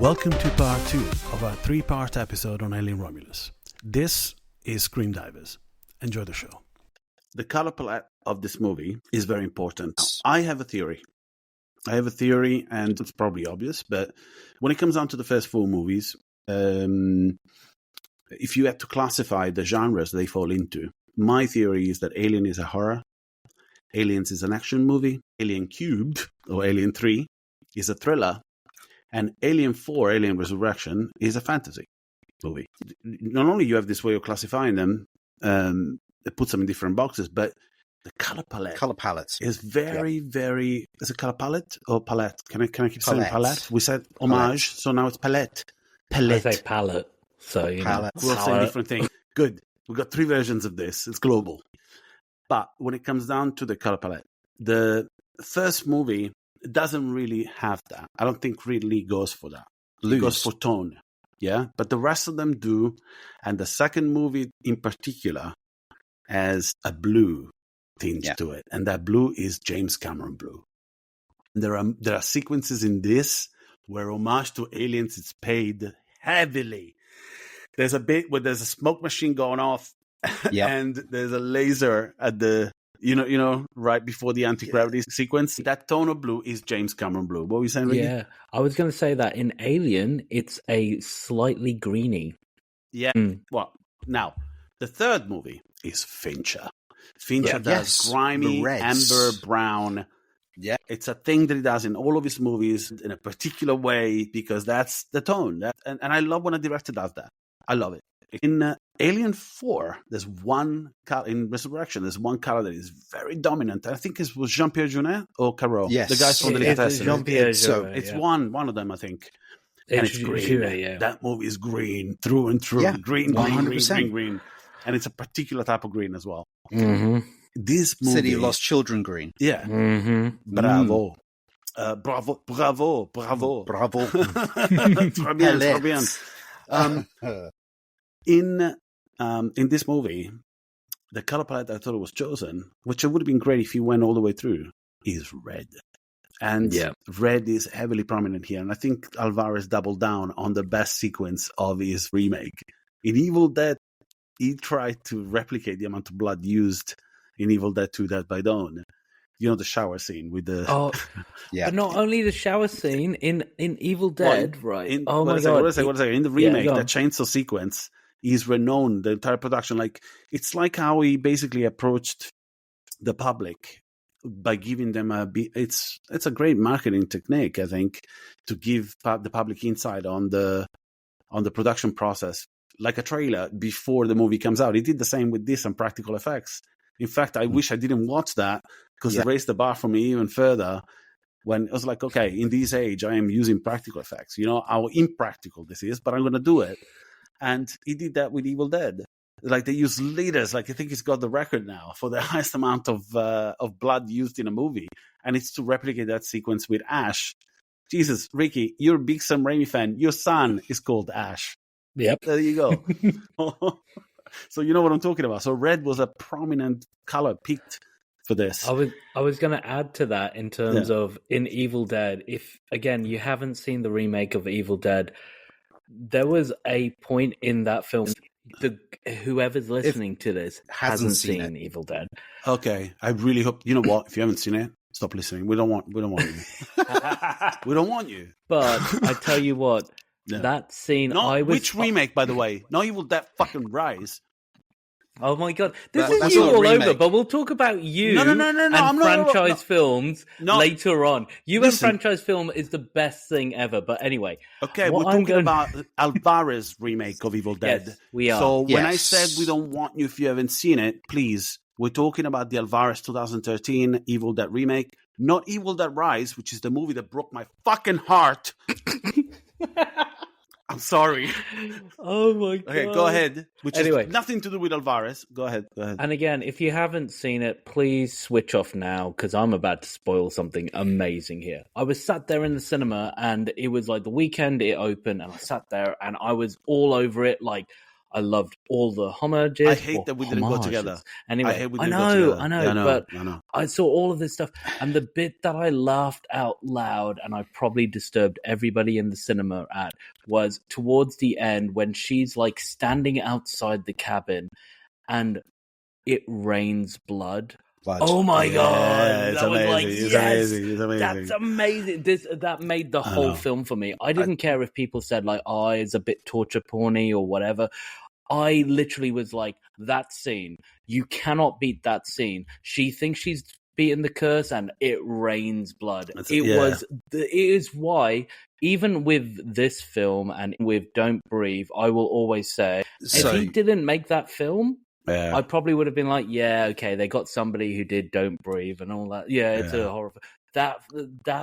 Welcome to part 2 of our 3-part episode on Alien Romulus. This is Screendivers. Enjoy the show. The color palette of this movie is very important. Now, I have a theory, and it's probably obvious, but when it comes down to the first 4 movies, if you had to classify the genres they fall into, my theory is that Alien is a horror, Aliens is an action movie, Alien Cubed, or Alien 3, is a thriller, and Alien 4, Alien Resurrection, is a fantasy movie. Not only you have this way of classifying them, it puts them in different boxes, but the color palette is very, very... Is it color palette or palette? Can I keep saying palette? We said homage, so now it's palette. I say palette. So, we'll say different things. Good. We've got 3 versions of this. It's global. But when it comes down to the color palette, the first movie doesn't really have that. I don't think really goes for that. It goes for tone. Yeah. But the rest of them do. And the second movie in particular has a blue tinge to it. And that blue is James Cameron blue. There are sequences in this where homage to Aliens is paid heavily. There's a bit where there's a smoke machine going off and there's a laser at the right before the anti-gravity sequence. That tone of blue is James Cameron blue. What were you saying, Ricky? Yeah, I was going to say that in Alien, it's a slightly greeny. Yeah. Well, now, the third movie is Fincher. Fincher does grimy, amber brown. Yeah. It's a thing that he does in all of his movies in a particular way because that's the tone. And I love when a director does that. I love it. In Alien 4, there's one color. In Resurrection, there's one color that is very dominant. I think it was Jean-Pierre Jeunet or Caro. Yes. The guys from the Delicatessen. Jean-Pierre Jeunet. It's one of them, I think. And it's green. Jeunet, That movie is green through and through. Yeah, green. And it's a particular type of green as well. Mm-hmm. This movie... City of Lost Children green. Yeah. Mm-hmm. Bravo. Bravo. Très bien. In this movie, the color palette I thought was chosen, which would have been great if you went all the way through, is red. And red is heavily prominent here. And I think Alvarez doubled down on the best sequence of his remake. In Evil Dead, he tried to replicate the amount of blood used in Evil Dead 2 Dead by Dawn. You know, the shower scene with the... Oh, but not only the shower scene, in Evil Dead, right? My God. What I say? In the remake, that chainsaw sequence is renowned, the entire production. Like, it's like how he basically approached the public by giving them it's a great marketing technique, I think, to give the public insight on the production process, like a trailer before the movie comes out. He did the same with this and practical effects. In fact, I wish I didn't watch that because it raised the bar for me even further when I was like, okay, in this age, I am using practical effects. You know how impractical this is, but I'm going to do it. And he did that with Evil Dead. Like, they use liters. Like, I think he's got the record now for the highest amount of blood used in a movie. And it's to replicate that sequence with Ash. Jesus, Ricky, you're a big Sam Raimi fan. Your son is called Ash. Yep. There you go. So you know what I'm talking about. So red was a prominent color picked for this. I was going to add to that in terms of in Evil Dead. If again you haven't seen the remake of Evil Dead, there was a point in that film. Whoever's listening to this hasn't seen Evil Dead. Okay, I really hope. You know what? If you haven't seen it, stop listening. We don't want you. We don't want you. But I tell you what. Yeah. That scene, which remake, by the way? Not Evil Dead fucking Rise. Oh my God, this is you all over. But we'll talk about you. No. And franchise films later on. And franchise film is the best thing ever. But anyway, okay, we're talking about Alvarez remake of Evil Dead. Yes, we are. So when I said we don't want you if you haven't seen it, please, we're talking about the Alvarez 2013 Evil Dead remake, not Evil Dead Rise, which is the movie that broke my fucking heart. I'm sorry. Oh my God. Okay, go ahead. Anyway, nothing to do with Alvarez. Go ahead. And again, if you haven't seen it, please switch off now because I'm about to spoil something amazing here. I was sat there in the cinema and it was like the weekend it opened and I sat there and I was all over it like, I loved all the homages. I hate that we didn't go together. Anyway, I know, but I saw all of this stuff. And the bit that I laughed out loud and I probably disturbed everybody in the cinema at was towards the end when she's like standing outside the cabin and it rains blood. Oh my god! It's That was amazing. like, It's yes, amazing. It's amazing. that's amazing. That made the whole film for me. I didn't care if people said like, "Oh, it's a bit torture porny" or whatever. I literally was like, that scene. You cannot beat that scene. She thinks she's beaten the curse, and it rains blood. It is why. Even with this film and with Don't Breathe, I will always say, if he didn't make that film, I probably would have been like, yeah, okay, they got somebody who did Don't Breathe and all that. Yeah, it's a horror. That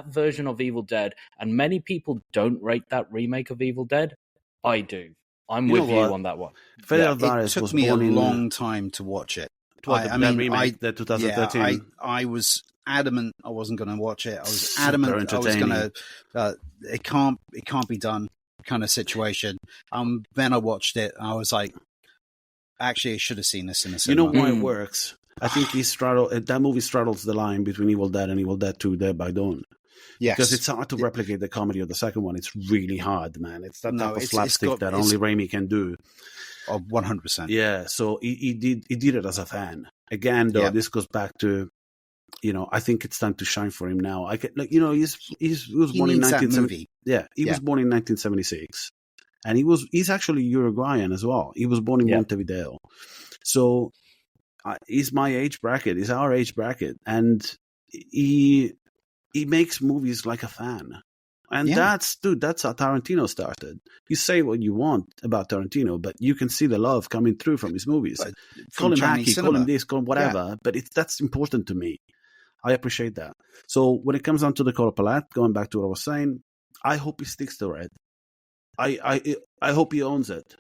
version of Evil Dead, and many people don't rate that remake of Evil Dead. I do. I'm with you on that one. It took me a long time to watch it. The 2013. Yeah, I was adamant I wasn't going to watch it. I was adamant I was going to. It can't be done kind of situation. Then I watched it. And I was like, actually, I should have seen this in the cinema. You know why it works? I think that movie straddles the line between Evil Dead and Evil Dead 2: Dead by Dawn. Yes. Because it's hard to replicate the comedy of the second one. It's really hard, man. It's that type of slapstick that only Raimi can do. 100%. Yeah, so he did it as a fan. Again, though, this goes back to, I think it's time to shine for him now. He was born in 1970. Yeah, he was born in 1976. And he's actually Uruguayan as well. He was born in Montevideo. So he's my age bracket. He's our age bracket. And he makes movies like a fan. And that's how Tarantino started. You say what you want about Tarantino, but you can see the love coming through from his movies. Call him hacky, call him this, call him whatever. But that's important to me. I appreciate that. So when it comes down to the color palette, going back to what I was saying, I hope he sticks to red. I hope he owns it.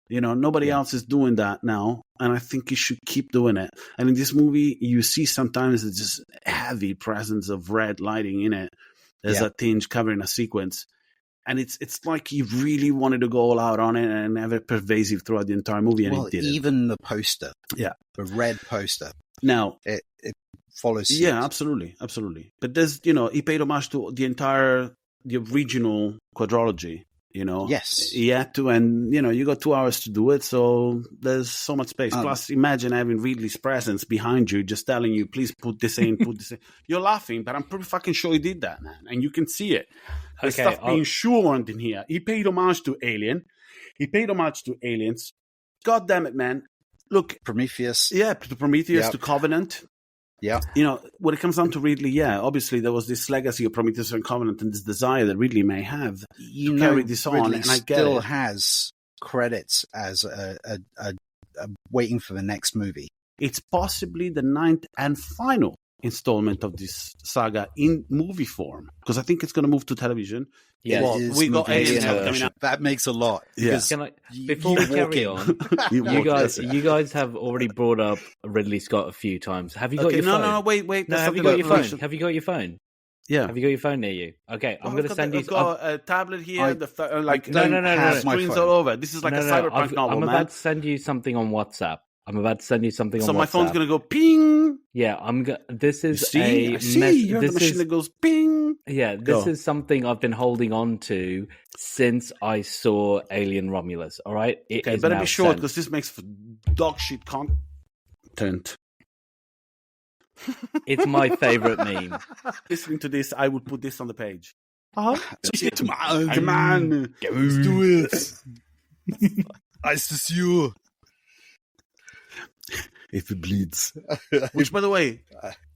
Nobody else is doing that now, and I think he should keep doing it. And in this movie, you see sometimes it's just heavy presence of red lighting in it. There's a tinge covering a sequence, and it's like he really wanted to go all out on it and have it pervasive throughout the entire movie, and he did it. Even the poster, the red poster. Now it follows suit. Yeah, absolutely. But there's he paid homage to the original quadrilogy. Yes, he had to, and you got 2 hours to do it, so there's so much space. Plus, imagine having Ridley's presence behind you, just telling you, "Please put this in, put this in." You're laughing, but I'm pretty fucking sure he did that, man, and you can see it. There's stuff being shoehorned in here. He paid homage to Alien. He paid homage to Aliens. God damn it, man! Look, Prometheus. Yeah, to Prometheus, to Covenant. Yeah. When it comes down to Ridley, obviously there was this legacy of Prometheus and Covenant and this desire that Ridley may have to carry this on. Ridley and I get still it. has credits as a waiting for the next movie. It's possibly the 9th and final installment of this saga in movie form, because I think it's going to move to television. Yeah, we got Alien coming out. That makes a lot. Yeah. Before we carry on, you guys have already brought up Ridley Scott a few times. Have you got your phone? No, wait. No, have you got your phone? Have you got your phone? Yeah. Have you got your phone near you? Okay, I'm going to send you. I've got a tablet here. No. Screens all over. This is like a cyberpunk novel, man. I'm about to send you something on WhatsApp. So my phone's going to go ping. Yeah, This is I see. You have the machine that goes ping. Yeah, this is something I've been holding on to since I saw Alien Romulus. All right, it better be short because this makes for dog shit content. It's my favorite meme. Listening to this, I would put this on the page. Come on, let's do it. Nice to see you. If it bleeds. Which, by the way,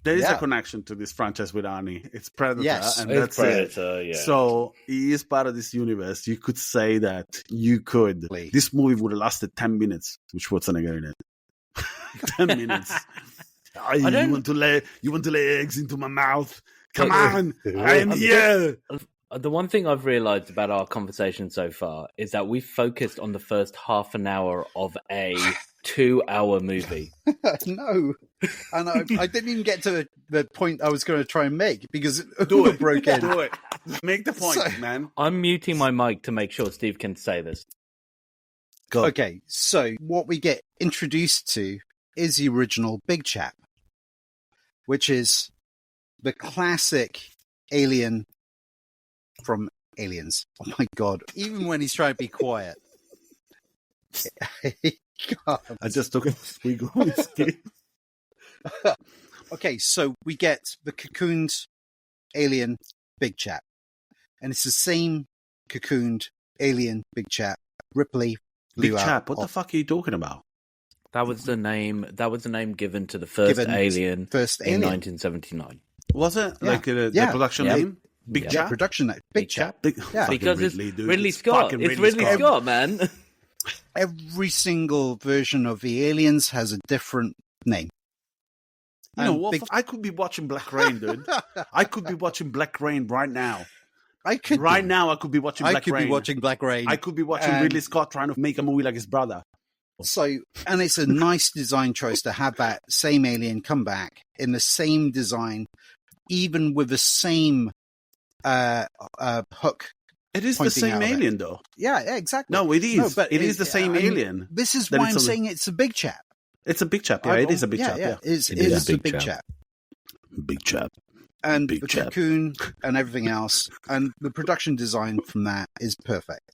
there is a connection to this franchise with Arnie. It's Predator. Yes, and that's Predator, it. Yeah. So he is part of this universe. You could say that this movie would have lasted 10 minutes with Schwarzenegger in it. 10 minutes. You want to lay eggs into my mouth? Come on, I'm here. The one thing I've realized about our conversation so far is that we've focused on the first half an hour of a 2-hour movie. No, and I didn't even get to the point I was going to try and make because Umba broke in. Do it. Make the point, man. I'm muting my mic to make sure Steve can say this. Go. Okay, so what we get introduced to is the original Big Chap, which is the classic alien from Aliens. Oh my God. Even when he's trying to be quiet. I just took a swig of whiskey. Okay, so we get the cocooned alien Big Chap. And it's the same cocooned alien Big Chap. Ripley. Big Chap, what the fuck are you talking about? That was the name given to the first alien in 1979. Was it? Yeah. Like the production name? Big Chap? Production name. Big Chap. Because it's Ridley Scott. It's Ridley Scott, man. Every single version of the Aliens has a different name. You know what? I could be watching Black Rain, dude. I could be watching Black Rain right now. I could be watching Black Rain. I could be watching Ridley Scott trying to make a movie like his brother. So, and it's a nice design choice to have that same alien come back in the same design, even with the same hook. It is the same alien, though. Yeah, exactly. No, it is. No, but it is the same alien. This is why I'm saying it's a Big Chap. It's a Big Chap. Yeah, it is a Big Chap. Yeah, it is a Big Chap. Big Chap. And the cocoon and everything else, and the production design from that is perfect.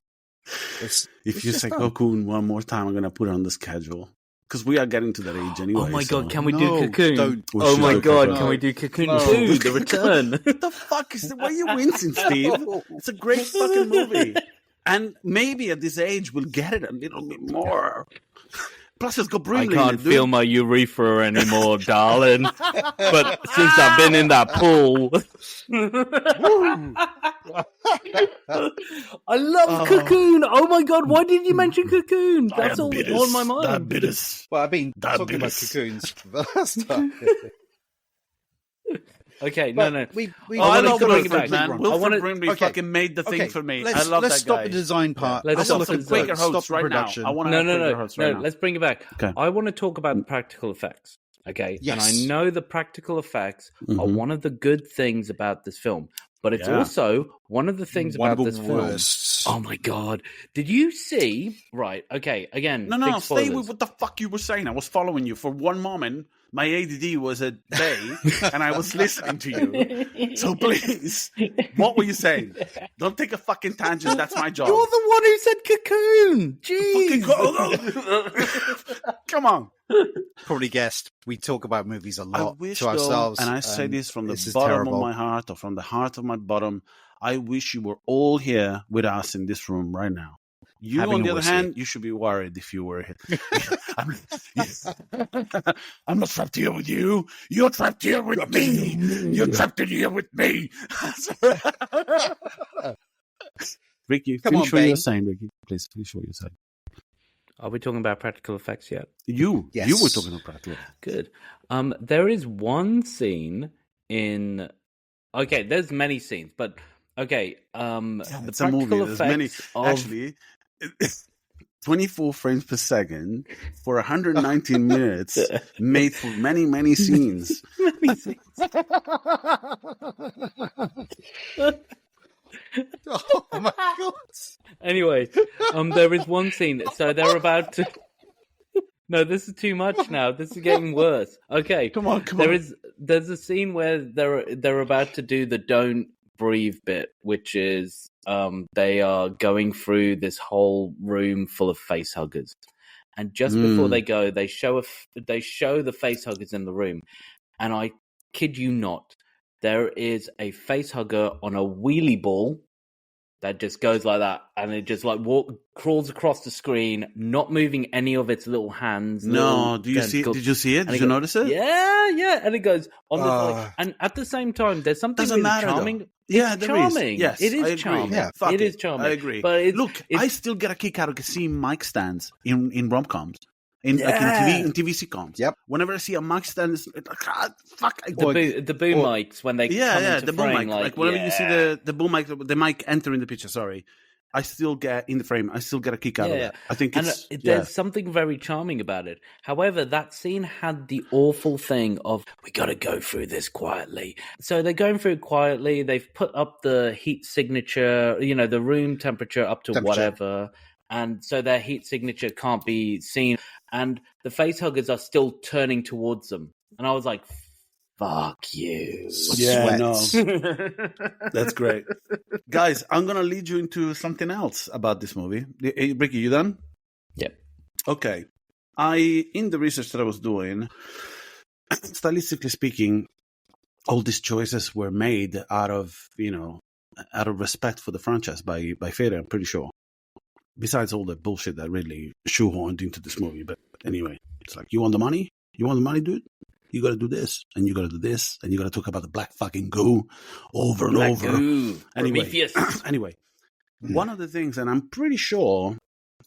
If you say cocoon one more time, I'm going to put it on the schedule. Because we are getting to that age anyway. Oh my God, can we do Cocoon? Oh my God, can we do Cocoon 2, The Return? What the fuck is why are you wincing, Steve? It's a great fucking movie. And maybe at this age we'll get it a little bit more. Plus, it's got Brimley. I can't feel my urethra anymore, darling. But since I've been in that pool, I love Cocoon. Oh my God, why didn't you mention Cocoon? That's all on my mind. Diabetes. Well, I've been talking about cocoons for the last time. Okay, but no. I love Wilfred, man. Wilfred Brimley fucking made the thing for me. I love that guy. Let's stop the design part. Let's stop the Quaker hosts right now. I want to No, let's bring it back. Okay. I want to talk about the practical effects. Okay, yes. And I know the practical effects are one of the good things about this film, but it's also one of the things about this film. Oh my God! Did you see? Right. Okay. Again. No. Stay with what the fuck you were saying. I was following you for one moment. My ADD was at bay, and I was listening to you. So please, what were you saying? Don't take a fucking tangent. That's my job. You're the one who said Cocoon. Jeez. Come on. Probably guessed we talk about movies a lot to ourselves. And I say this from the bottom of my heart, or from the heart of my bottom. I wish you were all here with us in this room right now. You, on the other hand, you should be worried if you were here. I'm not trapped here with you. You're trapped here with me. You're trapped in here with me. Ricky, finish what you're saying, Ricky. Please finish what you're saying. Are we talking about practical effects yet? You were talking about practical effects. Good. There is one scene in... Okay, there's many scenes, but... Okay, the practical effects of... Actually... 24 frames per second for 119 minutes made for many, many scenes. Oh my God. Anyway, there is one scene. So they're about to... No, this is too much now. This is getting worse. Okay. Come on. There's a scene where they're about to do the don't breathe bit, which is they are going through this whole room full of face huggers, and just before they go, they show the face huggers in the room, and I kid you not, there is a face hugger on a wheelie ball that just goes like that, and it just like crawls across the screen, not moving any of its little hands. No, did you see it? Did you notice it? Yeah, and it goes on the and at the same time, there's something really charming. Though. Yeah, there charming. Is. Yes, it is charming. Yeah, it is charming. I agree. But look, I still get a kick out of seeing mic stands in rom-coms. In TV sitcoms. Yep. Whenever I see a mic stand, it's like, fuck. The boom mics when they come into the boom frame, mic. Like whenever you see the boom mic, the mic enter in the picture. Sorry, I still get in the frame. I still get a kick out of it. I think there's something very charming about it. However, that scene had the awful thing of we got to go through this quietly. So they're going through it quietly. They've put up the heat signature, the room temperature up to whatever. and so their heat signature can't be seen, and the facehuggers are still turning towards them. And I was like, fuck you. Yeah, no. That's great. Guys, I'm going to lead you into something else about this movie. Hey, Ricky, you done? Yep. Okay. In the research that I was doing, stylistically speaking, all these choices were made out of respect for the franchise by Fede, I'm pretty sure. Besides all the bullshit that really shoehorned into this movie. But anyway, it's like, you want the money? You want the money, dude? You got to do this, and you got to do this, and you got to talk about the black fucking goo over and Black over. goo. Anyway, one of the things, and I'm pretty sure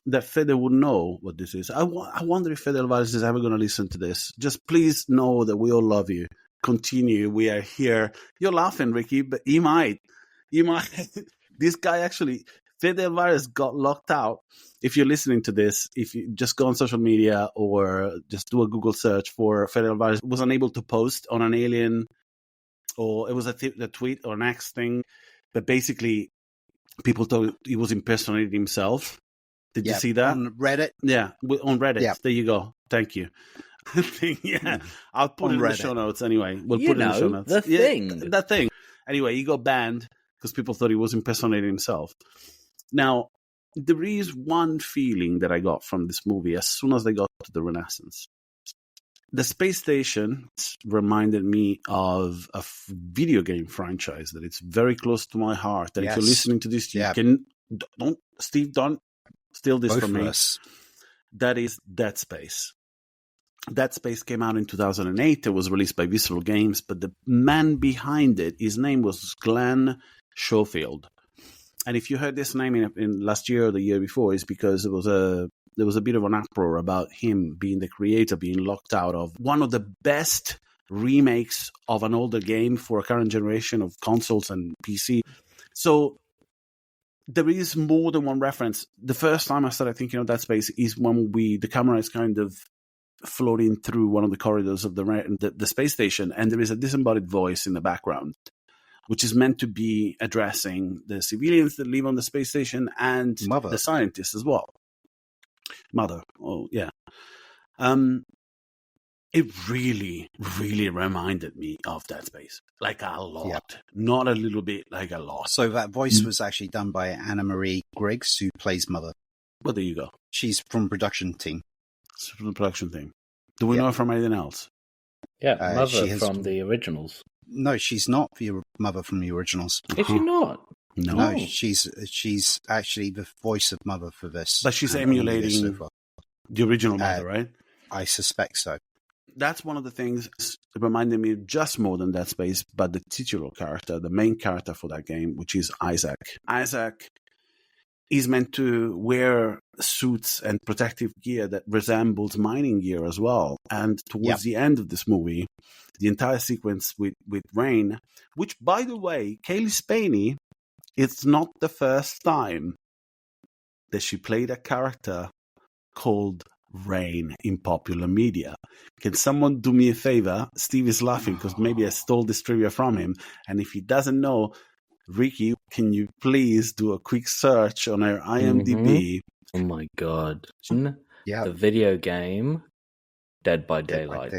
that Fede would know what this is. I wonder if Fede Alvarez is ever going to listen to this. Just please know that we all love you. Continue. We are here. You're laughing, Ricky, but he might. This guy actually, Fede Alvarez got locked out. If you're listening to this, if you just go on social media or just do a Google search for Fede Alvarez, was unable to post on an Alien, or it was a tweet or an X thing. But basically, people thought he was impersonating himself. Did you see that? On Reddit? Yeah, on Reddit. Yeah. There you go. Thank you. I'll put it in the show notes anyway. We'll put it in the show notes. That thing. Anyway, he got banned because people thought he was impersonating himself. Now, there is one feeling that I got from this movie as soon as they got to the Renaissance. The space station reminded me of a video game franchise that it's very close to my heart. That if you're listening to this, you can don't steal this from me. That is Dead Space. Dead Space came out in 2008. It was released by Visceral Games, but the man behind it, his name was Glenn Schofield. And if you heard this name in last year or the year before, it's because there was a bit of an uproar about him being the creator, being locked out of one of the best remakes of an older game for a current generation of consoles and PC. So there is more than one reference. The first time I started thinking of Dead Space is when the camera is kind of floating through one of the corridors of the space station, and there is a disembodied voice in the background, which is meant to be addressing the civilians that live on the space station and the scientists as well. Mother. Oh, yeah. It really, really reminded me of Dead Space. Like a lot. Yep. Not a little bit, like a lot. So that voice was actually done by Anna Marie Griggs, who plays Mother. Well, there you go. She's from production team. It's from the production team. Do we know her from anything else? Yeah, Mother from the originals. No, she's not the Mother from the originals. Is she not? No, she's actually the voice of Mother for this. But she's emulating the original Mother, right? I suspect so. That's one of the things that reminded me just more than Dead Space, but the titular character, the main character for that game, which is Isaac. Isaac is meant to wear suits and protective gear that resembles mining gear as well. And towards the end of this movie, the entire sequence with Rain, which, by the way, Kaylee Spaney, it's not the first time that she played a character called Rain in popular media. Can someone do me a favor? Steve is laughing because maybe I stole this trivia from him. And if he doesn't know, Ricky, can you please do a quick search on her IMDb? Oh my God. Yeah. The video game Dead by Daylight.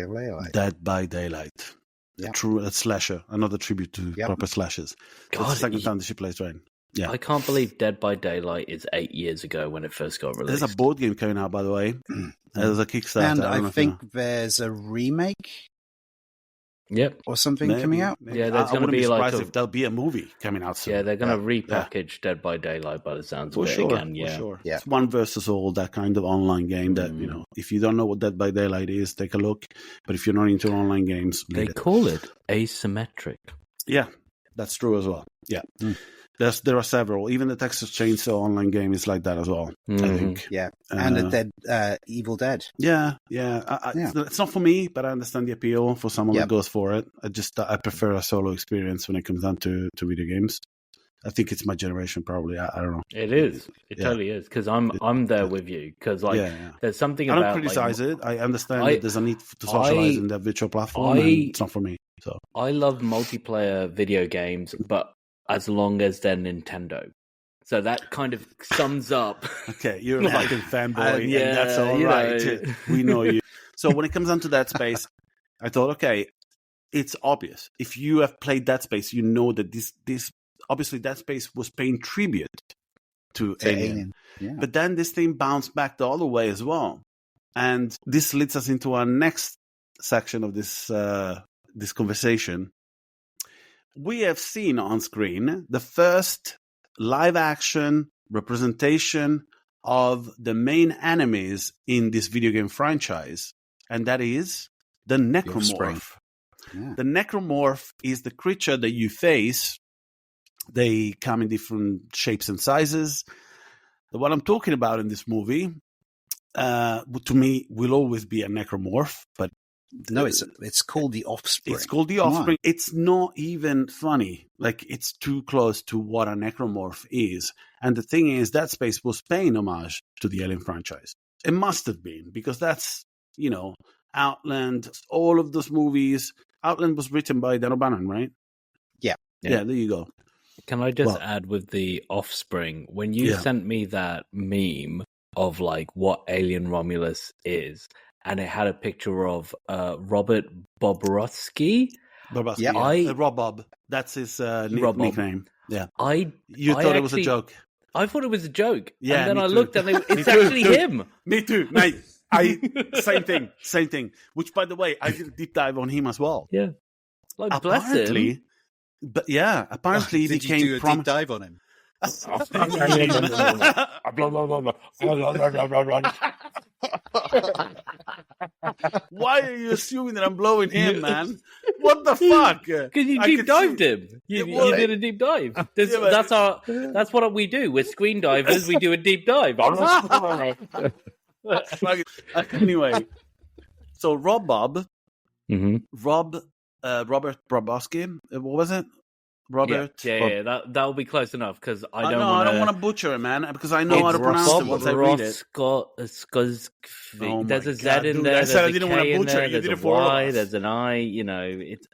Dead by Daylight. Yep. True slasher. Another tribute to proper slashers. God, it's the second time that she plays Rain. Yeah. I can't believe Dead by Daylight is 8 years ago when it first got released. There's a board game coming out, by the way. There's a Kickstarter. And I think there's a remake. Yep. Or something coming out. Maybe. Yeah, there's going to be like if there'll be a movie coming out soon. Yeah, they're going to repackage Dead by Daylight by the sounds of it again. Yeah, for sure. Yeah. It's one versus all, that kind of online game that, if you don't know what Dead by Daylight is, take a look. But if you're not into online games, they call it asymmetric. Yeah, that's true as well. Yeah. There are several. Even the Texas Chainsaw online game is like that as well, I think. Yeah, and the Evil Dead. Yeah. It's not for me, but I understand the appeal for someone that goes for it. I prefer a solo experience when it comes down to video games. I think it's my generation, probably. I don't know. It is. It totally is. Because I'm there with you. Because there's something about. I don't criticize it. I understand that there's a need to socialize in that virtual platform. And it's not for me. So I love multiplayer video games, but as long as they're Nintendo. So that kind of sums up. Okay, you're a fucking fanboy, and that's all right. We know you. So when it comes down to Dead Space, I thought, okay, it's obvious. If you have played Dead Space, you know that this obviously Dead Space was paying tribute to Alien. Yeah. But then this thing bounced back the other way as well. And this leads us into our next section of this this conversation. We have seen on screen the first live-action representation of the main enemies in this video game franchise, and that is the Necromorph. Yeah. The Necromorph is the creature that you face. They come in different shapes and sizes. The one I'm talking about in this movie, to me, will always be a Necromorph, but no, it's called the Offspring. It's called the Offspring. It's not even funny. Like, it's too close to what a Necromorph is. And the thing is, Dead Space was paying homage to the Alien franchise. It must have been, because that's, Outland, all of those movies. Outland was written by Dan O'Bannon, right? Yeah. Yeah, there you go. Can I just add with the Offspring, when you sent me that meme of like what Alien Romulus is, and it had a picture of Robert Bobrovsky. Yeah, Rob Bob. That's his nickname. Yeah. You thought it was a joke. I thought it was a joke. Yeah, and then I looked and it's actually him. Me too, mate. Same thing. Which, by the way, I did a deep dive on him as well. Yeah. Like, bless him. But yeah, apparently he became... Did you do a deep dive on him? Why are you assuming that I'm blowing him, man? What the fuck? Because you deep dived him. You did a deep dive. That's what we do. We're screen divers. We do a deep dive. Anyway, so Robert Bobrovsky, what was it? Robert. Yeah, that'll be close enough, because I don't want to butcher it, man, because I know how to pronounce it once I read it. There's a Z in there. There's a K in there. There's a Y. There's an I.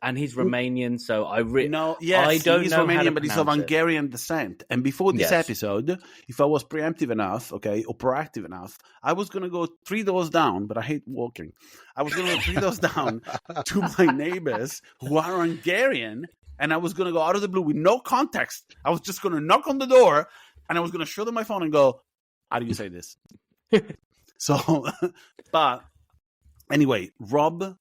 And he's Romanian, so I don't know. He's Romanian, but he's of Hungarian descent. And before this episode, if I was preemptive enough, or proactive enough, I was going to go 3 doors down. But I hate walking. I was going to go 3 doors down to my neighbors who are Hungarian. And I was going to go out of the blue with no context. I was just going to knock on the door, and I was going to show them my phone and go, how do you say this? So, but anyway, Rob.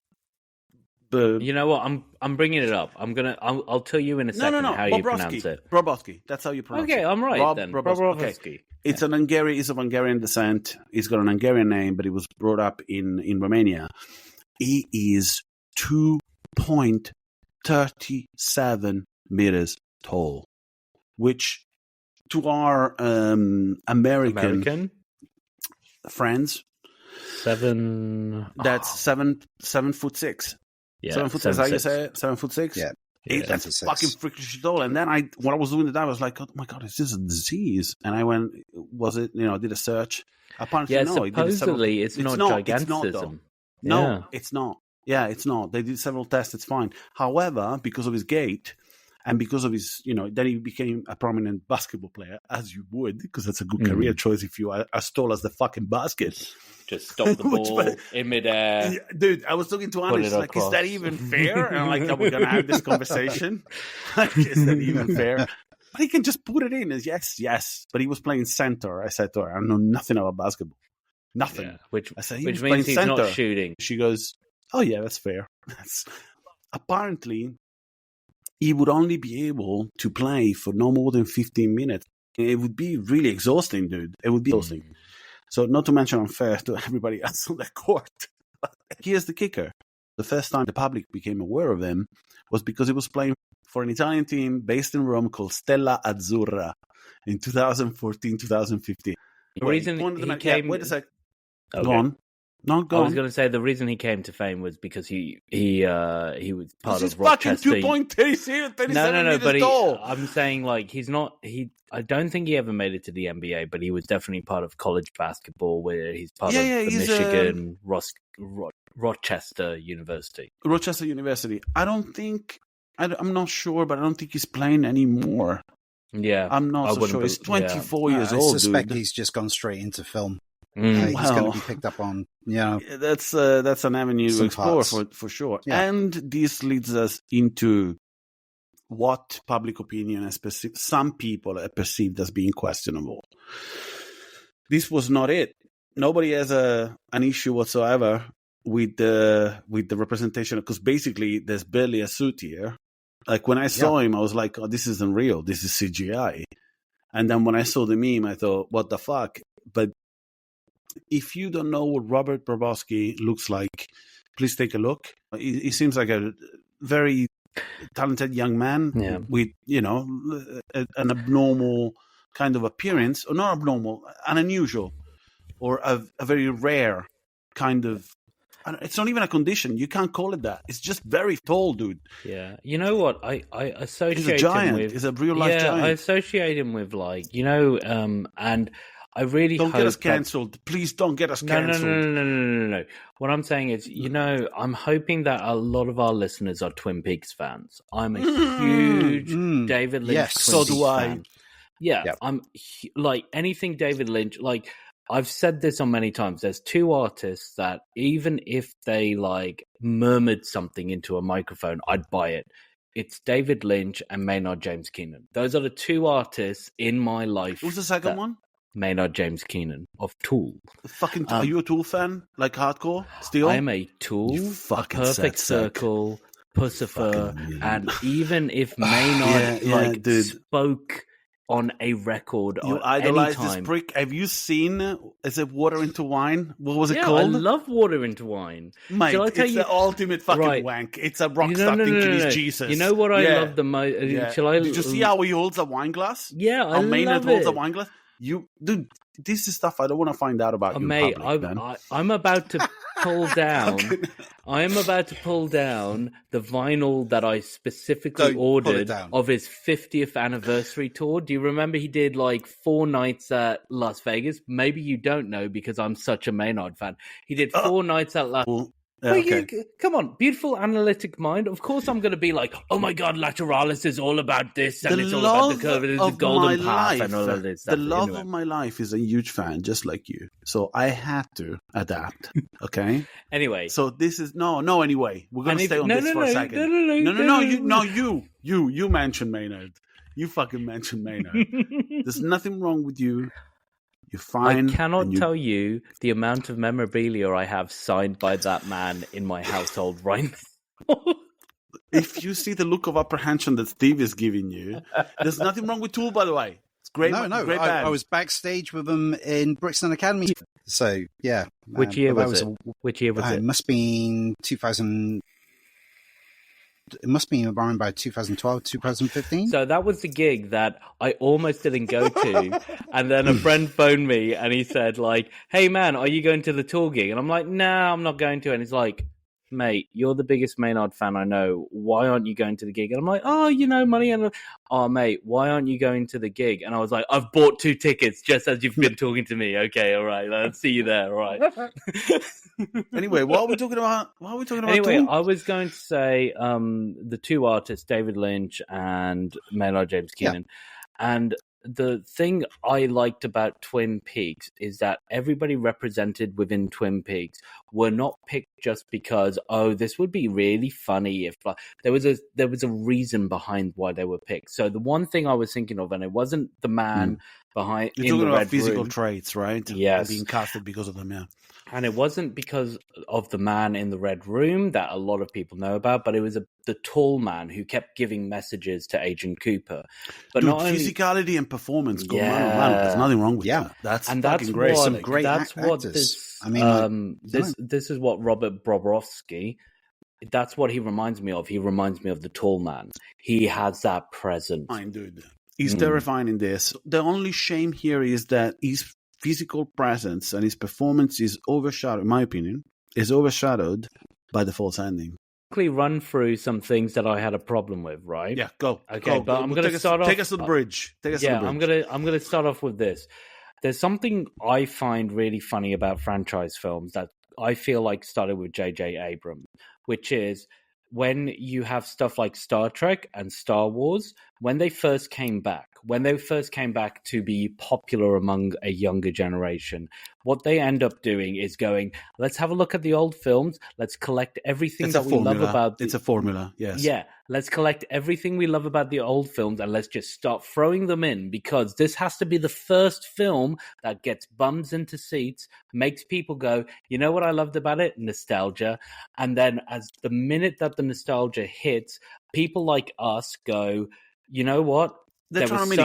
You know what? I'm bringing it up. I'll tell you in a second how you pronounce it. Bobrovsky. That's how you pronounce it. Okay, I'm right then. Bobrovsky. Okay. It's an Hungarian. He's of Hungarian descent. He's got an Hungarian name, but he was brought up in Romania. He is 2.37 meters tall, which to our American friends, that's 7'6". Yeah, 7'6". Is that how you say it? 7'6". Yeah, that's fucking freakish tall. And then when I was doing the dive, I was like, oh my god, is this a disease? And I went, was it? Did a search. Apparently, no. Supposedly, it's not gigantism. No, it's not. Yeah, it's not. They did several tests. It's fine. However, because of his gait and because of his, then he became a prominent basketball player, as you would, because that's a good career choice if you are as tall as the fucking basket. Just stop the ball in midair. Yeah, dude, I was talking to Anish, like, is that even fair? And I'm like, are we going to have this conversation? Is that even fair? But he can just put it in as yes. But he was playing center. I said to her, I know nothing about basketball. Nothing. Yeah, which means he's not shooting. She goes, oh, yeah, that's fair. Apparently, he would only be able to play for no more than 15 minutes. It would be really exhausting, dude. It would be exhausting. So, not to mention unfair to everybody else on the court. Here's the kicker. The first time the public became aware of him was because he was playing for an Italian team based in Rome called Stella Azzurra in 2014-2015. The reason he came... wait a sec. Okay. Go on. No, go on. I was going to say the reason he came to fame was because he was part of Rochester. He's fucking 2.37 no, but tall. I'm saying, like, he's not. I don't think he ever made it to the NBA, but he was definitely part of college basketball, where he's part of the Michigan Rochester University. Rochester University. I'm not sure, but I don't think he's playing anymore. Yeah, I'm not so sure. He's 24 years old, I suspect dude. he's just gone straight into film. He's going to be picked up on, That's an avenue to explore for sure. Yeah. And this leads us into what public opinion has some people have perceived as being questionable. This was not it. Nobody has an issue whatsoever with the representation, because basically there's barely a suit here. Like when I saw him, I was like, "Oh, this isn't real. This is CGI." And then when I saw the meme, I thought, "What the fuck?" But if you don't know what Robert Bobrovsky looks like, please take a look. He seems like a very talented young man with, an abnormal kind of appearance, or not abnormal, an unusual, or a very rare kind of. It's not even a condition. You can't call it that. It's just very tall, dude. Yeah. You know what? I associate He's a giant. him with... He's a real-life giant. I associate him with, and I really don't get us cancelled. Please don't get us cancelled. No. What I'm saying is, I'm hoping that a lot of our listeners are Twin Peaks fans. I'm a huge David Lynch Twin Peaks fan. Yeah, yep. I'm like anything David Lynch. Like I've said this on many times. There's two artists that even if they murmured something into a microphone, I'd buy it. It's David Lynch and Maynard James Keenan. Those are the two artists in my life. Who's the second one? Maynard James Keenan of Tool. Are you a Tool fan? Like hardcore? Still? I am a Tool, a Perfect Circle, Pussifer, and even if Maynard spoke on a record you idolize this prick. Have you seen is it Water into Wine? What was it called? I love Water into Wine. Mate, it's the ultimate fucking wank. It's a rock star thinking he's Jesus. You know what I love the most? Did you see how he holds a wine glass? Yeah, I love Maynard holds a wine glass? Dude, this is stuff I don't want to find out about you, mate. public, I'm about to pull down. I am about to pull down the vinyl that I specifically ordered of his 50th anniversary tour. Do you remember he did 4 nights at Las Vegas? Maybe you don't know because I'm such a Maynard fan. He did 4 nights at Las Vegas. Come on, beautiful analytic mind. Of course, I'm going to be like, oh my god, Lateralis is all about this, and it's all about the curve, and the golden path, and all of this stuff. The love of my life is a huge fan, just like you. So I had to adapt. Okay. Anyway, so this is Anyway, we're going to stay on this for a second. You mentioned Maynard. You fucking mentioned Maynard. There's nothing wrong with you. You're fine. I cannot tell you the amount of memorabilia I have signed by that man in my household right now. If you see the look of apprehension that Steve is giving you, there's nothing wrong with Tool, by the way. It's great. Great band. I was backstage with them in Brixton Academy. So, yeah. Which year was it? It must have been 2000... It must be around about 2012, 2015. So that was the gig that I almost didn't go to. And then a friend phoned me and he said, hey, man, are you going to the Tour gig? And I'm like, nah, I'm not going to. And he's like, mate, you're the biggest Maynard fan I know. Why aren't you going to the gig? And I'm like, money. And oh, mate, why aren't you going to the gig? And I was like, I've bought 2 tickets just as you've been talking to me. Okay, all right, let's see you there. All right. Anyway, what are we talking about? Anyway, I was going to say the two artists, David Lynch and Maynard James Keenan. Yeah. And the thing I liked about Twin Peaks is that everybody represented within Twin Peaks were not picked just because, this would be really funny if there was a reason behind why they were picked. So the one thing I was thinking of, and it wasn't the man behind. You're talking about physical traits, right? Yes, being casted because of them. Yeah. And it wasn't because of the man in the red room that a lot of people know about, but it was the tall man who kept giving messages to Agent Cooper. But dude, physicality and performance go man on man. There's nothing wrong with that. That's great. Some great that's what this. This is what Robert Bobrovsky. That's what he reminds me of. He reminds me of the tall man. He has that presence. Fine, dude. He's terrifying in this. The only shame here is that he's physical presence and his performance is overshadowed, in my opinion, by the false ending. Quickly run through some things that I had a problem with, right? Yeah, go. Okay, but I'm going to start off. Take us to the bridge. I'm going to start off with this. There's something I find really funny about franchise films that I feel like started with J.J. Abrams, which is when you have stuff like Star Trek and Star Wars, when they first came back to be popular among a younger generation, what they end up doing is going, let's have a look at the old films, let's collect everything that we love about... It's a formula, yes. Yeah, let's collect everything we love about the old films and let's just start throwing them in, because this has to be the first film that gets bums into seats, makes people go, you know what I loved about it? Nostalgia. And then as the minute that the nostalgia hits, people like us go, you know what? They're trying to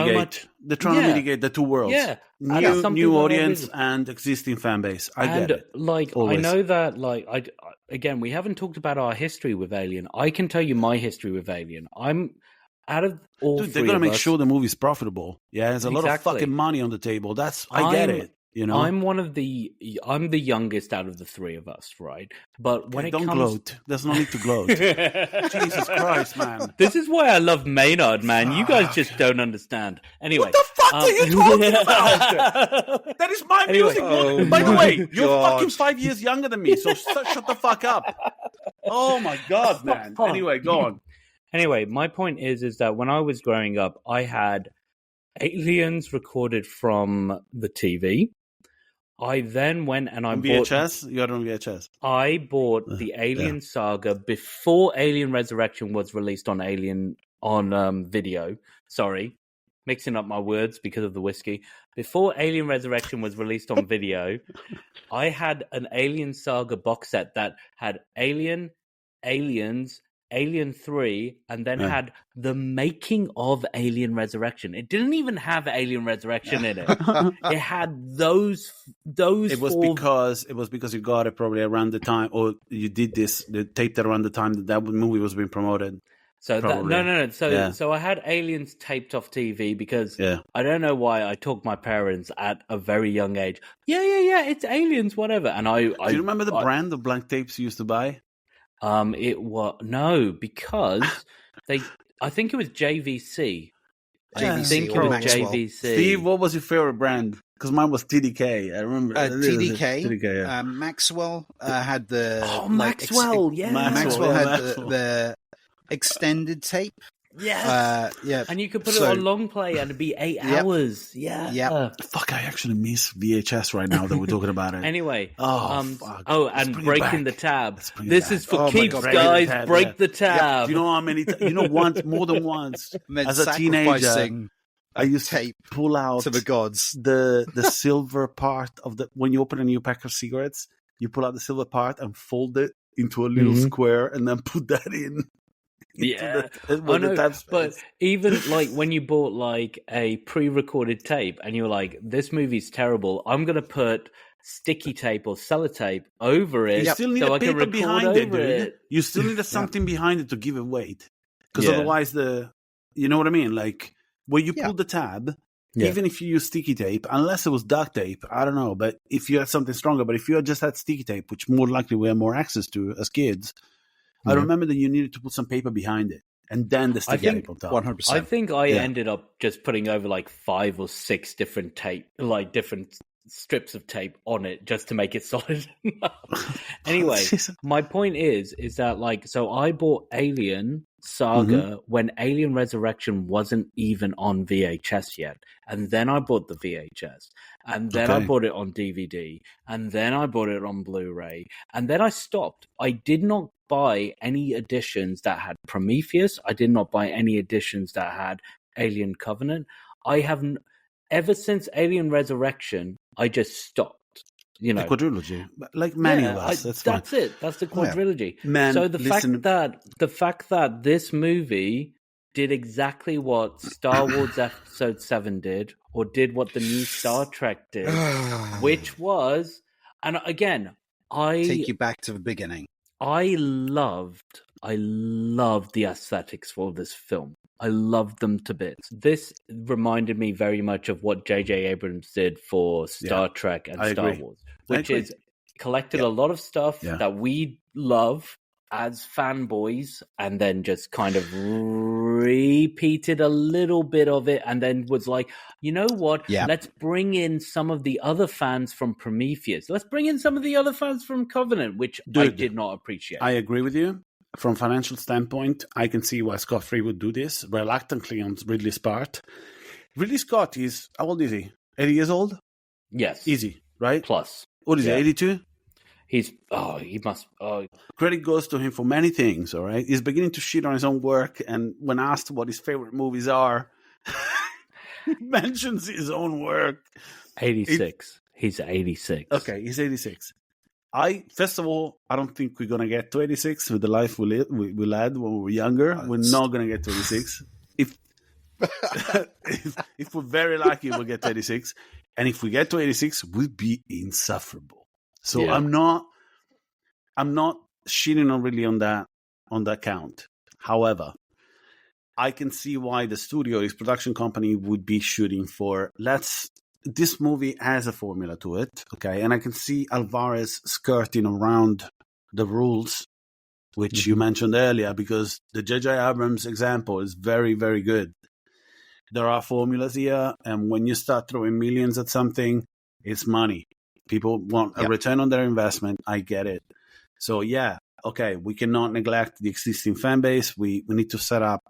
mitigate the two worlds. Yeah. New audience and existing fan base. I get it. Like, always. I know that, like, again, we haven't talked about our history with Alien. I can tell you my history with Alien. I'm out of all three of us. They're going to make sure the movie's profitable. Yeah, there's a lot of fucking money on the table. I get it. You know, I'm the youngest out of the three of us, right? But when don't gloat. There's no need to gloat. Jesus Christ, man. This is why I love Maynard, man. You guys just don't understand. Anyway, what the fuck are you talking about? That is my music. By the way, you're fucking 5 years younger than me, so shut the fuck up. Oh my God, man. Anyway, go on. Anyway, my point is that when I was growing up, I had Aliens recorded from the TV. I then went and I bought... VHS? You got it on VHS? I bought the Alien Saga before Alien Resurrection was released on video. Sorry, mixing up my words because of the whiskey. Before Alien Resurrection was released on video, I had an Alien Saga box set that had Aliens, Alien 3, and then had the making of Alien Resurrection. It didn't even have Alien Resurrection in it. It had those. It was because you got it probably around the time, or you did they taped it around the time that movie was being promoted. So So I had Aliens taped off TV because I don't know why I took my parents at a very young age. Yeah, it's Aliens, whatever. And do you remember the brand of blank tapes you used to buy? Because I think it was JVC. JVC. Steve, what was your favorite brand? Because mine was TDK. I remember TDK. Maxwell had the Maxwell. Maxwell had the extended tape. Yes. And you could put it on long play and it'd be 8 hours. Yeah. Fuck, I actually miss VHS right now that we're talking about it. Anyway. And breaking the tab. This is for keeps, guys. Break the tab. You know how many more than once as a teenager I used to pull out to the gods the silver part of when you open a new pack of cigarettes, you pull out the silver part and fold it into a little square and then put that in. Yeah, but even like when you bought like a pre-recorded tape and you're like, this movie's terrible, I'm going to put sticky tape or sellotape over it. You still need a paper behind it, dude. You still need something behind it to give it weight. Because otherwise you know what I mean? Like when you pull the tab, even if you use sticky tape, unless it was duct tape, I don't know, but if you had something stronger, but if you had just had sticky tape, which more likely we had more access to as kids, I remember that you needed to put some paper behind it, and then the sticky tape on top. 100%. I think I ended up just putting over like 5 or 6 different different strips of tape on it just to make it solid. Anyway, my point is that like, so I bought Alien Saga when Alien Resurrection wasn't even on VHS yet, and then I bought the VHS, and then I bought it on DVD, and then I bought it on Blu-ray, and then I stopped. I did not buy any editions that had Prometheus. I did not buy any editions that had Alien Covenant. I have ever since Alien Resurrection, I just stopped. You know, the quadrilogy, like many of us. That's it. That's the quadrilogy. Yeah. Man, so the fact that this movie did exactly what Star Wars Episode 7 did, or did what the new Star Trek did, which was, and again, take you back to the beginning. I loved the aesthetics for this film. I loved them to bits. This reminded me very much of what J.J. Abrams did for Star Trek and Star Wars, which is collected a lot of stuff that we love as fanboys and then just kind of repeated a little bit of it and then was like, you know what? Let's bring in some of the other fans from Prometheus. Let's bring in some of the other fans from Covenant, which I did not appreciate. I agree with you. from financial standpoint, I can see why Scott Free would do this reluctantly on Ridley's part. Ridley Scott is, how old is he? 80 years old? Yes. Easy, right? Plus. What is he, 82? He must. Credit goes to him for many things, all right? He's beginning to shit on his own work, and when asked what his favorite movies are, he mentions his own work. 86. He's 86. Okay, he's 86. First of all, I don't think we're going to get to 86 with the life we led when we were younger. We're not going to get to 86. If we're very lucky, we'll get to 86. And if we get to 86, we'll be insufferable. So yeah. I'm not shitting on really on that count. However, I can see why the studio, his production company, would be shooting for this movie has a formula to it, okay? And I can see Alvarez skirting around the rules, which you mentioned earlier, because the J.J. Abrams example is very, very good. There are formulas here, and when you start throwing millions at something, it's money. People want a return on their investment. I get it. So, yeah, okay, we cannot neglect the existing fan base. We need to set up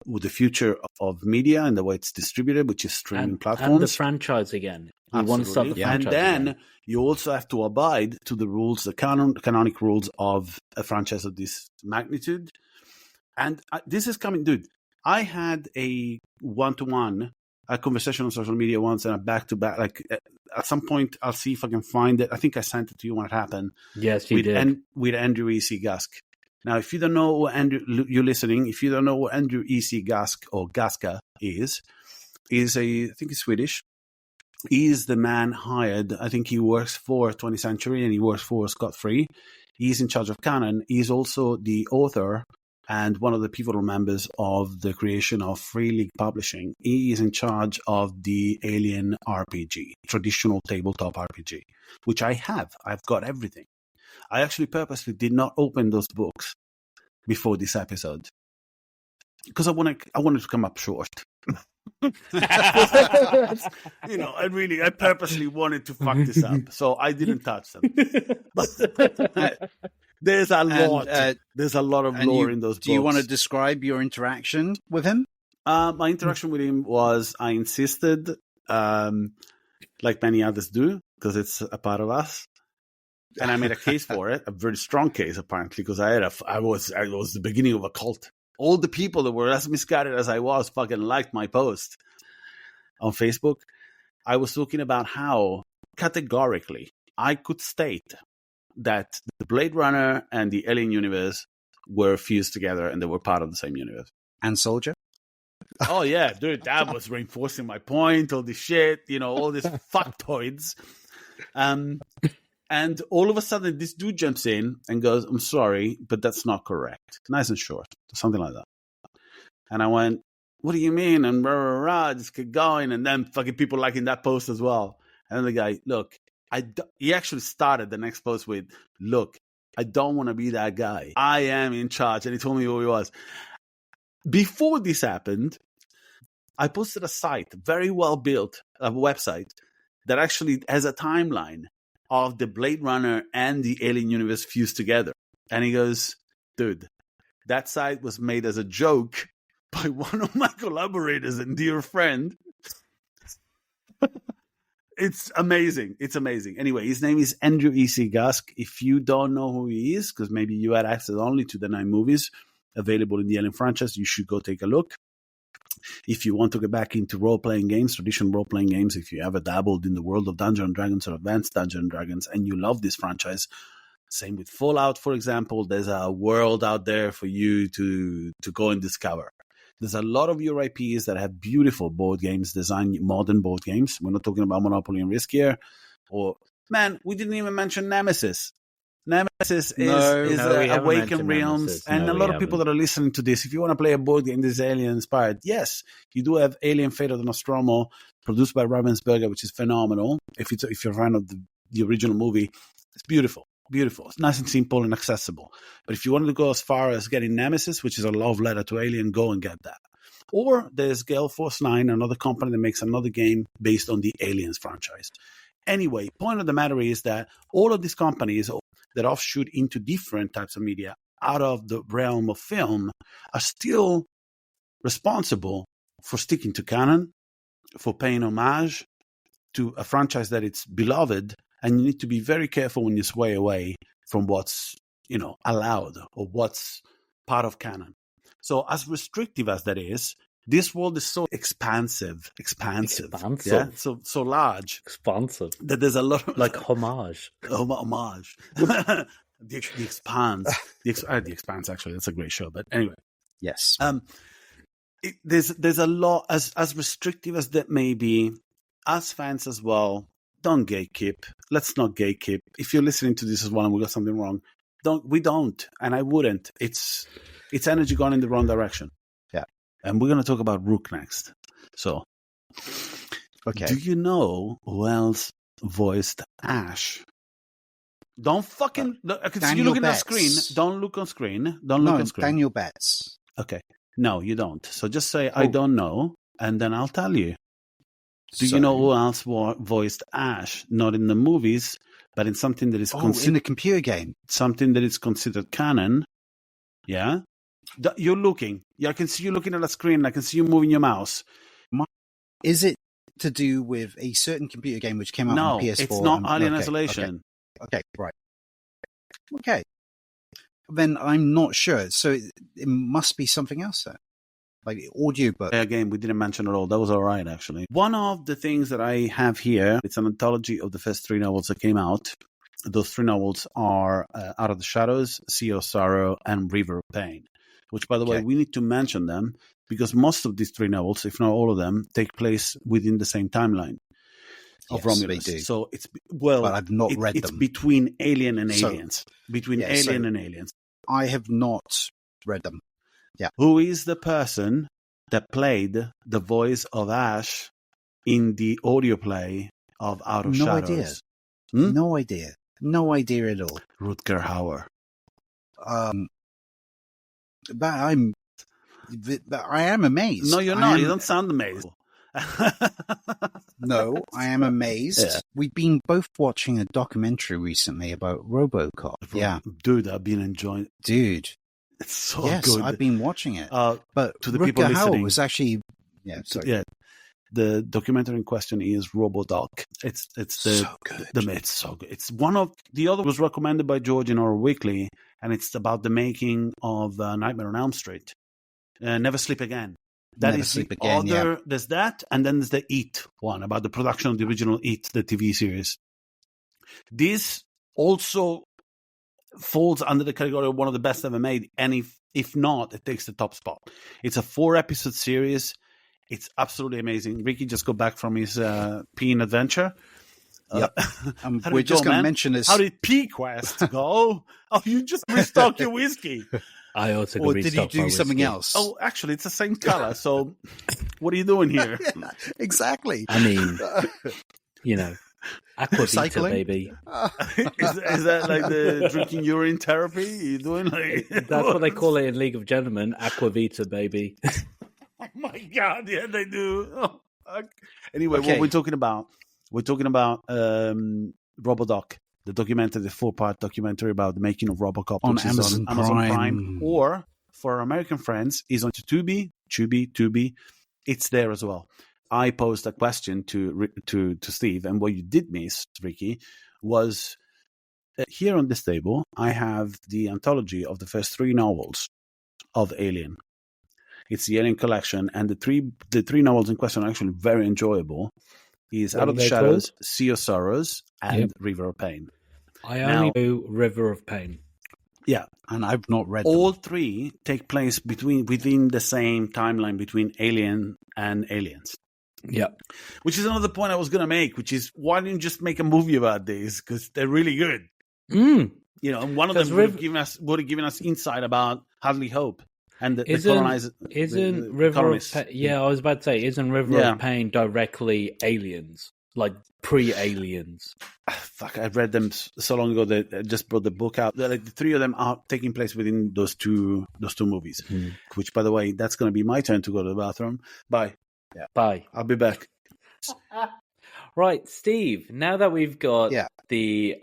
with the future of media and the way it's distributed, which is streaming platforms. And the franchise again. You want to start the franchise and then again. You also have to abide to the rules, the canonic rules of a franchise of this magnitude. And this is coming, dude. I had a one-to-one, a conversation on social media once and a back-to-back. Like at some point, I'll see if I can find it. I think I sent it to you when it happened. Yes, you did. With Andrew E.C. Gusk. Now, if you don't know what you're listening, if you don't know what Andrew E.C. Gusk or Gaska is I think he's Swedish. He's the man hired. I think he works for 20th Century and he works for Scott Free. He's in charge of canon. He's also the author and one of the pivotal members of the creation of Free League Publishing. He is in charge of the Alien RPG, traditional tabletop RPG, which I have. I've got everything. I actually purposely did not open those books before this episode because I wanted to come up short. I purposely wanted to fuck this up, so I didn't touch them. But there's a lot. There's a lot of lore in those books. Do you want to describe your interaction with him? My interaction with him was I insisted, like many others do, because it's a part of us. And I made a case for it, a very strong case, apparently, because I was the beginning of a cult. All the people that were as misguided as I was fucking liked my post on Facebook. I was talking about how categorically I could state that the Blade Runner and the Alien universe were fused together and they were part of the same universe. And Soldier? Oh, yeah, dude, that was reinforcing my point, all this shit, all these factoids. And all of a sudden, this dude jumps in and goes, I'm sorry, but that's not correct. Nice and short, something like that. And I went, what do you mean? And just keep going. And then fucking people liking that post as well. And then the guy, look, he actually started the next post with, look, I don't want to be that guy. I am in charge. And he told me who he was. Before this happened, I posted a site, very well built, a website that actually has a timeline of the Blade Runner and the Alien universe fused together. And he goes, dude, that site was made as a joke by one of my collaborators and dear friend. It's amazing. It's amazing. Anyway, his name is Andrew E.C. Gusk. If you don't know who he is, because maybe you had access only to the 9 movies available in the Alien franchise, you should go take a look. If you want to get back into role-playing games, traditional role-playing games, if you ever dabbled in the world of Dungeons & Dragons or Advanced Dungeons & Dragons and you love this franchise, same with Fallout, for example, there's a world out there for you to go and discover. There's a lot of your IPs that have beautiful board games, designed modern board games. We're not talking about Monopoly and Risk here. Or, man, we didn't even mention Nemesis. Nemesis is Awakened Realms, and a lot of people that are listening to this, if you want to play a board game that is alien-inspired, yes, you do have Alien Fate of the Nostromo, produced by Ravensburger, which is phenomenal. If you're a fan of the original movie, it's beautiful. Beautiful. It's nice and simple and accessible. But if you wanted to go as far as getting Nemesis, which is a love letter to Alien, go and get that. Or there's Gale Force 9, another company that makes another game based on the Aliens franchise. Anyway, point of the matter is that all of these companies that offshoot into different types of media out of the realm of film are still responsible for sticking to canon, for paying homage to a franchise that it's beloved, and you need to be very careful when you sway away from what's, allowed or what's part of canon. So as restrictive as that is, this world is so expansive. Yeah, so large, expansive, that there's a lot of like homage. The Expanse. The Expanse, actually, that's a great show. But anyway, yes. There's a lot, as restrictive as that may be. As fans as well, don't gatekeep. Let's not gatekeep. If you're listening to this as well and we got something wrong, we don't, and I wouldn't. It's energy gone in the wrong direction. Yeah. And we're going to talk about Rook next. So, okay. Do you know who else voiced Ash? Don't fucking... I can see you looking at the screen. Don't look on screen. Don't look on screen. Daniel Betts. Okay. No, you don't. So just say, I don't know, and then I'll tell you. Do you know who else voiced Ash? Not in the movies, but in something that is in a computer game. Something that is considered canon. Yeah? You're looking. Yeah, I can see you looking at the screen. I can see you moving your mouse. Is it to do with a certain computer game which came out on PS4? No, it's not Alien Isolation. Okay, right. Okay. Then I'm not sure. So it must be something else then. Like audiobook. Again, we didn't mention it all. That was all right, actually. One of the things that I have here, it's an anthology of the first 3 novels that came out. Those 3 novels are Out of the Shadows, Sea of Sorrow, and River of Pain. Which, by the way, we need to mention them because most of these 3 novels, if not all of them, take place within the same timeline of Romulus. They do. So but I've not read them. It's between Alien and Aliens. And Aliens. I have not read them. Yeah. Who is the person that played the voice of Ash in the audio play of Out of Shadows? No idea. No idea at all. Rutger Hauer. But I am amazed. No, you're not. You don't sound amazed. No, I am amazed. Yeah. We've been both watching a documentary recently about RoboCop. Yeah. Dude, I've been enjoying it. Dude. It's so good. Yes, I've been watching it. But to the people listening, was actually... Yeah, sorry. Yeah. The documentary in question is RoboDoc. It's so good. It's so good. It's one of the other was recommended by George in Horror Weekly, and it's about the making of Nightmare on Elm Street. Never Sleep Again. There's that, and then there's the It one about the production of the original It, the TV series. This also falls under the category of one of the best ever made, and if not, it takes the top spot. It's a 4-episode series. It's absolutely amazing. Ricky just got back from his peeing adventure. Yep. We're just going to mention this. How did Pea Quest go? Oh, you just restocked your whiskey. I also or did you do something else? Oh, actually, it's the same color. So, what are you doing here? Yeah, exactly. I mean, Aquavita, baby. is that like the drinking urine therapy? You doing like that's what they call it in League of Gentlemen? Aquavita, baby. Oh my God! Yeah, they do. Oh, fuck. Anyway, what we're talking about? We're talking about RoboDoc, the 4-part documentary about the making of RoboCop, on which Amazon is on Amazon Prime, or for our American friends, is on Tubi. It's there as well. I posed a question to Steve, and what you did miss, Ricky, was here on this table. I have the anthology of the first 3 novels of Alien. It's the Alien collection, and the three novels in question are actually very enjoyable. Is Out of the Shadows, Sea of Sorrows, and River of Pain. I only know River of Pain. Yeah, and I've not read all them. 3 take place within the same timeline between Alien and Aliens. Yeah, which is another point I was going to make, which is why didn't you just make a movie about this? Because they're really good. And one of them would have given us insight about Hadley Hope. And isn't River of Pain? Yeah, I was about to say, isn't River of Pain directly Aliens, like pre-Aliens? Fuck, I read them so long ago that I just brought the book out. Like the 3 of them are taking place within those two movies. Which, by the way, that's going to be my turn to go to the bathroom. Bye. Yeah. Bye. I'll be back. Right, Steve. Now that we've got the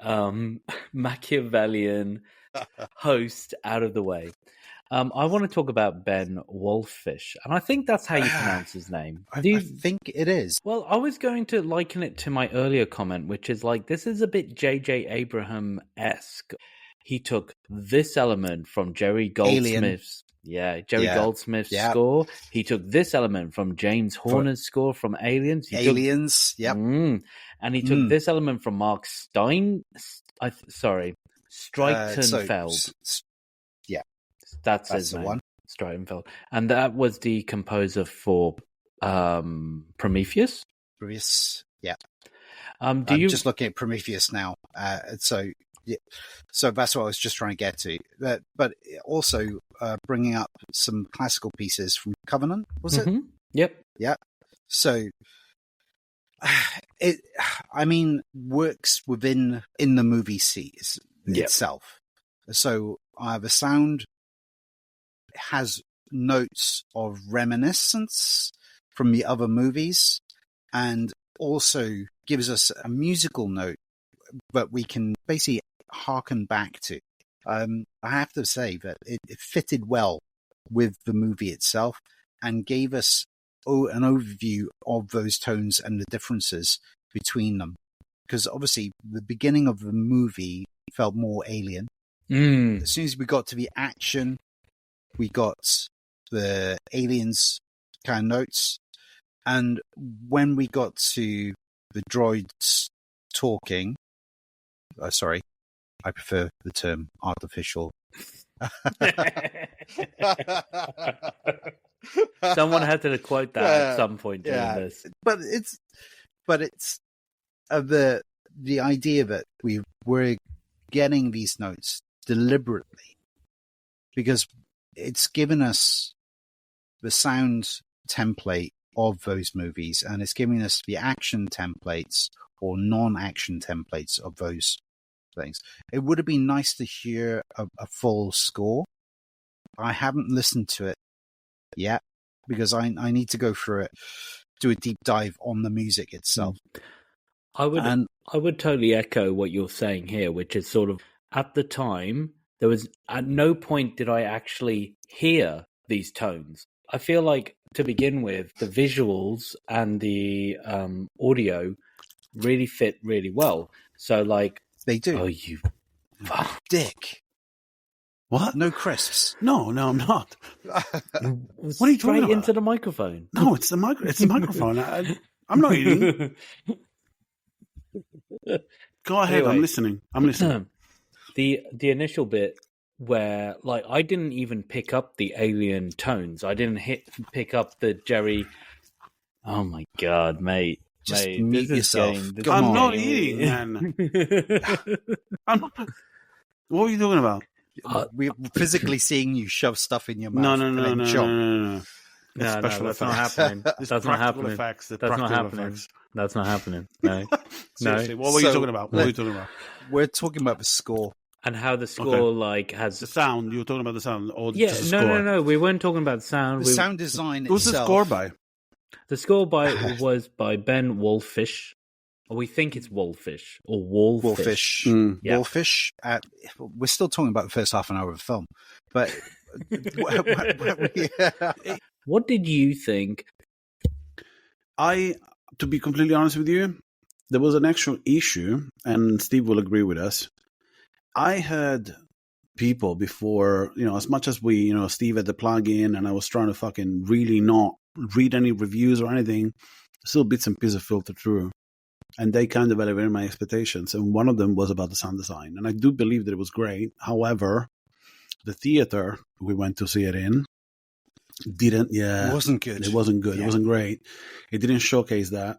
Machiavellian, host out of the way. I want to talk about Ben Wolfish, and I think that's how you pronounce his name. I think it is. Well, I was going to liken it to my earlier comment, which is like, this is a bit J.J. Abraham-esque. He took this element from Jerry Goldsmith's Goldsmith's score. He took this element from James Horner's score from Aliens. And he took this element from Mark Streitenfeld. That's his name. One. Streitenfeld. And that was the composer for Prometheus? Yeah. I'm just looking at Prometheus now. So that's what I was just trying to get to. But also bringing up some classical pieces from Covenant, was it? Yep. Yeah. So it works in the movie itself. So the sound has notes of reminiscence from the other movies, and also gives us a musical note that we can basically harken back to. I have to say that it fitted well with the movie itself and gave us an overview of those tones and the differences between them. Because obviously the beginning of the movie felt more Alien. As soon as we got to the action, we got the Aliens kind of notes. And when we got to the droids talking, sorry, I prefer the term artificial. Someone had to quote that at some point during this. But it's the idea that we're getting these notes deliberately because it's given us the sound template of those movies, and it's giving us the action templates or non-action templates of those things. It would have been nice to hear a full score. I haven't listened to it yet because I need to go through it, do a deep dive on the music itself. I would totally echo what you're saying here, which is sort of, at the time, there was at no point did I actually hear these tones. I feel like, to begin with, the visuals and the audio really fit really well. So, like, they do. Oh, you dick! What? No crisps? No, I'm not. What are you talking about? Into the microphone? No, it's the microphone. I'm not eating. Go ahead. Anyway, I'm listening. The initial bit where, like, I didn't even pick up the alien tones. I didn't pick up the Jerry. Oh my god, mate! Just mute yourself. I'm not eating, man. What were you talking about? We're physically seeing you shove stuff in your mouth. No. That's not happening. That's not happening. That's not happening. No. Seriously, what were you talking about? We're talking about the score. And how the score has the sound. You were talking about the sound, or just the score? No. We weren't talking about the sound. The sound design. Who's the score by? The score was by Ben Wolfish. Or we think it's Wolfish or Wolfish. Yeah. Wolfish. We're still talking about the first half an hour of the film, but what did you think? To be completely honest with you, there was an actual issue, and Steve will agree with us. I heard people before, as much as we, Steve had the plug-in, and I was trying to fucking really not read any reviews or anything, still bits and pieces filtered through. And they kind of elevated my expectations. And one of them was about the sound design. And I do believe that it was great. However, the theater we went to see it in it wasn't good. It wasn't good. Yeah. It wasn't great. It didn't showcase that.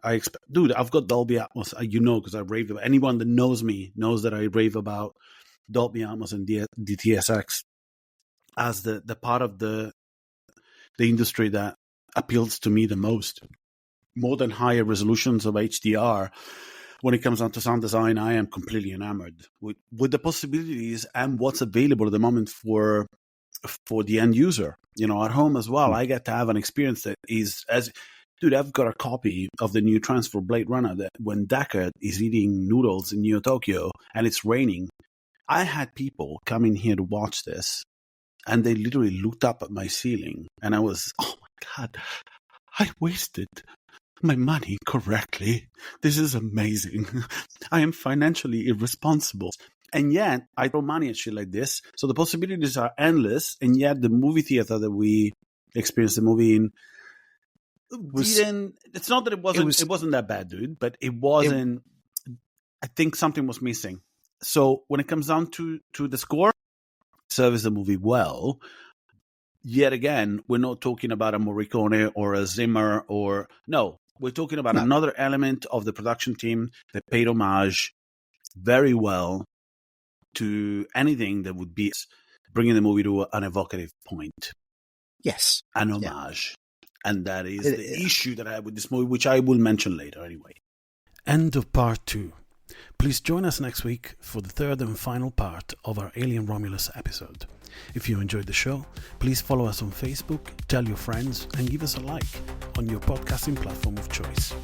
Dude, I've got Dolby Atmos, because I rave about. Anyone that knows me knows that I rave about Dolby Atmos and DTSX as the part of the industry that appeals to me the most. More than higher resolutions of HDR. When it comes down to sound design, I am completely enamored with the possibilities and what's available at the moment for the end user. At home as well, I get to have an experience that is dude, I've got a copy of the new transfer Blade Runner that when Deckard is eating noodles in Neo Tokyo and it's raining, I had people come in here to watch this, and they literally looked up at my ceiling, and I was, oh my God, I wasted my money correctly. This is amazing. I am financially irresponsible. And yet, I throw money at shit like this. So the possibilities are endless. And yet, the movie theater that we experienced the movie in it's not that it wasn't that bad, dude, but it wasn't. I think something was missing. So when it comes down to the score, serves the movie well. Yet again, we're not talking about a Morricone or a Zimmer we're talking about another element of the production team that paid homage very well to anything that would be bringing the movie to an evocative point. Yes. An homage. Yeah. And that is the issue that I have with this movie, which I will mention later anyway. End of part 2. Please join us next week for the third and final part of our Alien Romulus episode. If you enjoyed the show, please follow us on Facebook, tell your friends, and give us a like on your podcasting platform of choice.